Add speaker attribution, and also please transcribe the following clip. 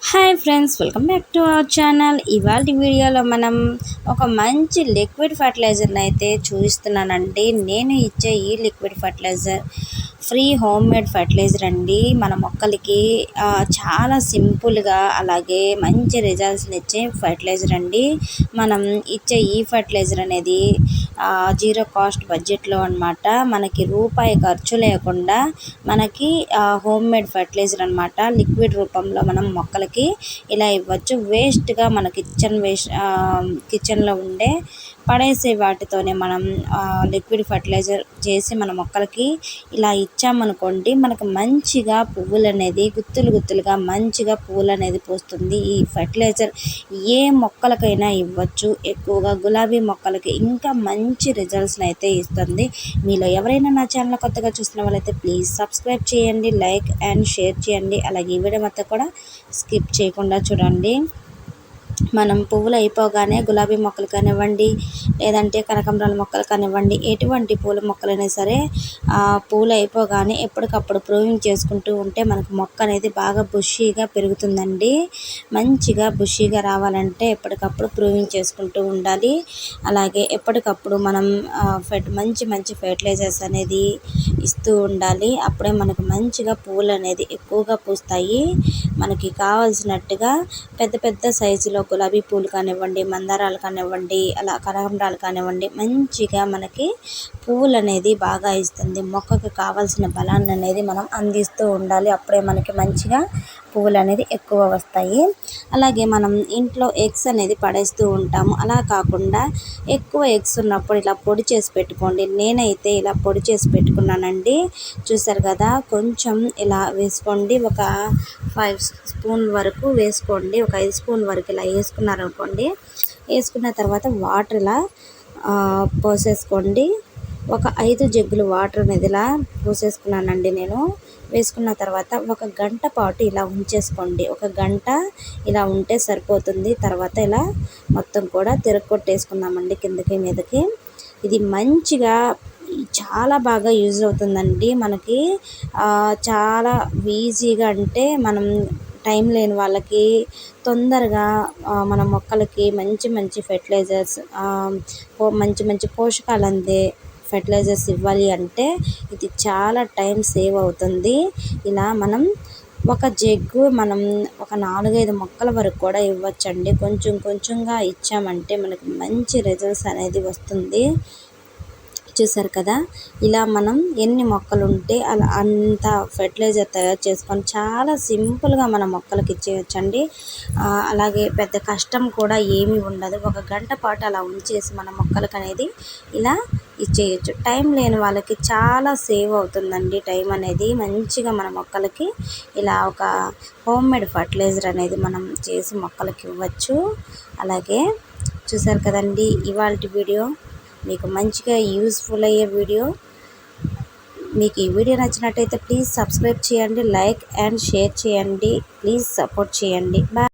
Speaker 1: Hi friends, welcome back to our channel. ఇవాళ వీడియోలో మనం ఒక మంచి లిక్విడ్ ఫర్టిలైజర్ని అయితే చూపిస్తున్నానండి. నేను ఇచ్చే ఈ liquid fertiliser free home made fertiliser అండి. మన మొక్కలకి చాలా సింపుల్గా అలాగే మంచి రిజల్ట్స్ని ఇచ్చే ఫర్టిలైజర్ అండి. మనం ఇచ్చే ఈ ఫర్టిలైజర్ అనేది జీరో కాస్ట్ బడ్జెట్లో అనమాట. మనకి రూపాయి ఖర్చు లేకుండా మనకి హోమ్ మేడ్ ఫర్టిలైజర్ అనమాట. లిక్విడ్ రూపంలో మనం మొక్కలకి ఇలా ఇవ్వచ్చు. వేస్ట్గా మన కిచెన్లో ఉండే పడేసే వాటితోనే మనం లిక్విడ్ ఫర్టిలైజర్ చేసి మన మొక్కలకి ఇలా ఇచ్చామనుకోండి, మనకు మంచిగా పువ్వులు అనేది గుత్తులుగా మంచిగా పువ్వులు అనేది పూస్తుంది. ఈ ఫర్టిలైజర్ ఏ మొక్కలకైనా ఇవ్వచ్చు. ఎక్కువగా గులాబీ మొక్కలకి ఇంకా మంచి రిజల్ట్స్ని అయితే ఇస్తుంది. మీలో ఎవరైనా నా ఛానల్ కొత్తగా చూస్తున్న వాళ్ళైతే ప్లీజ్ సబ్స్క్రైబ్ చేయండి, లైక్ అండ్ షేర్ చేయండి. అలాగే ఈ వీడియో మొత్తం కూడా స్కిప్ చేయకుండా చూడండి. మనం పువ్వులు అయిపోగానే గులాబీ మొక్కలు కానివ్వండి, లేదంటే కనకాంబరాల మొక్కలు కానివ్వండి, ఎటువంటి పూల మొక్కలైనా సరే పూలు అయిపోగానే ఎప్పటికప్పుడు ప్రూవింగ్ చేసుకుంటూ ఉంటే మనకు మొక్క అనేది బాగా బుషీగా పెరుగుతుందండి. మంచిగా బుషీగా రావాలంటే ఎప్పటికప్పుడు ప్రూవింగ్ చేసుకుంటూ ఉండాలి. అలాగే ఎప్పటికప్పుడు మనం మంచి ఫెర్టిలైజర్స్ అనేది ఇస్తూ ఉండాలి. అప్పుడే మనకు మంచిగా పువ్వులు అనేది ఎక్కువగా పూస్తాయి. మనకి కావాల్సినట్టుగా పెద్ద సైజులో గులాబీ పూలు కానివ్వండి, మందారాలు కానివ్వండి, అలా కనకాంబరాలు కానివ్వండి, మంచిగా మనకి పువ్వులు అనేది బాగా ఇస్తుంది. మొక్కకు కావాల్సిన బలాన్ని అనేది మనం అందిస్తూ ఉండాలి. అప్పుడే మనకి మంచిగా పువ్వులు అనేది ఎక్కువ వస్తాయి. అలాగే మనం ఇంట్లో ఎగ్స్ అనేది పడేస్తూ ఉంటాము. అలా కాకుండా ఎక్కువ ఎగ్స్ ఉన్నప్పుడు ఇలా పొడి చేసి పెట్టుకోండి. నేనైతే ఇలా పొడి చేసి పెట్టుకున్నానండి. చూసారు కదా, కొంచెం ఇలా వేసుకోండి. ఒక 5 స్పూన్ వరకు వేసుకోండి. ఒక 5 స్పూన్ వరకు ఇలా వేసుకున్నారనుకోండి. వేసుకున్న తర్వాత వాటర్ ఇలా పోసేసుకోండి. ఒక 5 జగ్గులు వాటర్ అనేది ఇలా పోసేసుకున్నానండి నేను. వేసుకున్న తర్వాత ఒక గంట పాటు ఇలా ఉంచేసుకోండి. ఒక గంట ఇలా ఉంటే సరిపోతుంది. తర్వాత ఇలా మొత్తం కూడా తిరగొట్టేసుకున్నామండి కిందకి మీదకి. ఇది మంచిగా చాలా బాగా యూజ్ అవుతుందండి మనకి. చాలా ఈజీగా, అంటే మనం టైం లేని వాళ్ళకి తొందరగా మన మొక్కలకి మంచి ఫెర్టిలైజర్స్, మంచి పోషకాలు అందే ఫెర్టిలైజర్స్ ఇవ్వాలి అంటే ఇది చాలా టైం సేవ్ అవుతుంది. ఇలా మనం ఒక జగ్గు మనం ఒక 4-5 మొక్కల వరకు కూడా ఇవ్వచ్చండి. కొంచెంగా ఇచ్చామంటే మనకు మంచి రిజల్ట్స్ అనేది వస్తుంది. చూసారు కదా, ఇలా మనం ఎన్ని మొక్కలు ఉంటే అలా అంత ఫెర్టిలైజర్ తయారు చేసుకొని చాలా సింపుల్గా మన మొక్కలకి ఇచ్చేయచ్చండి. అలాగే పెద్ద కష్టం కూడా ఏమీ ఉండదు. ఒక గంట పాటు అలా ఉంచేసి మన మొక్కలకు అనేది ఇలా ఇచ్చేయచ్చు. టైం లేని వాళ్ళకి చాలా సేవ్ అవుతుందండి టైం అనేది. మంచిగా మన మొక్కలకి ఇలా ఒక హోమ్ మేడ్ ఫర్టిలైజర్ అనేది మనం చేసి మొక్కలకి ఇవ్వచ్చు. అలాగే చూసారు కదండి, ఇవాల్టి వీడియో మీకు మంచిగా యూస్ఫుల్ అయ్యే వీడియో. మీకు ఈ వీడియో నచ్చినట్టయితే ప్లీజ్ సబ్స్క్రైబ్ చేయండి, లైక్ అండ్ షేర్ చేయండి. ప్లీజ్ సపోర్ట్ చేయండి. బాయ్.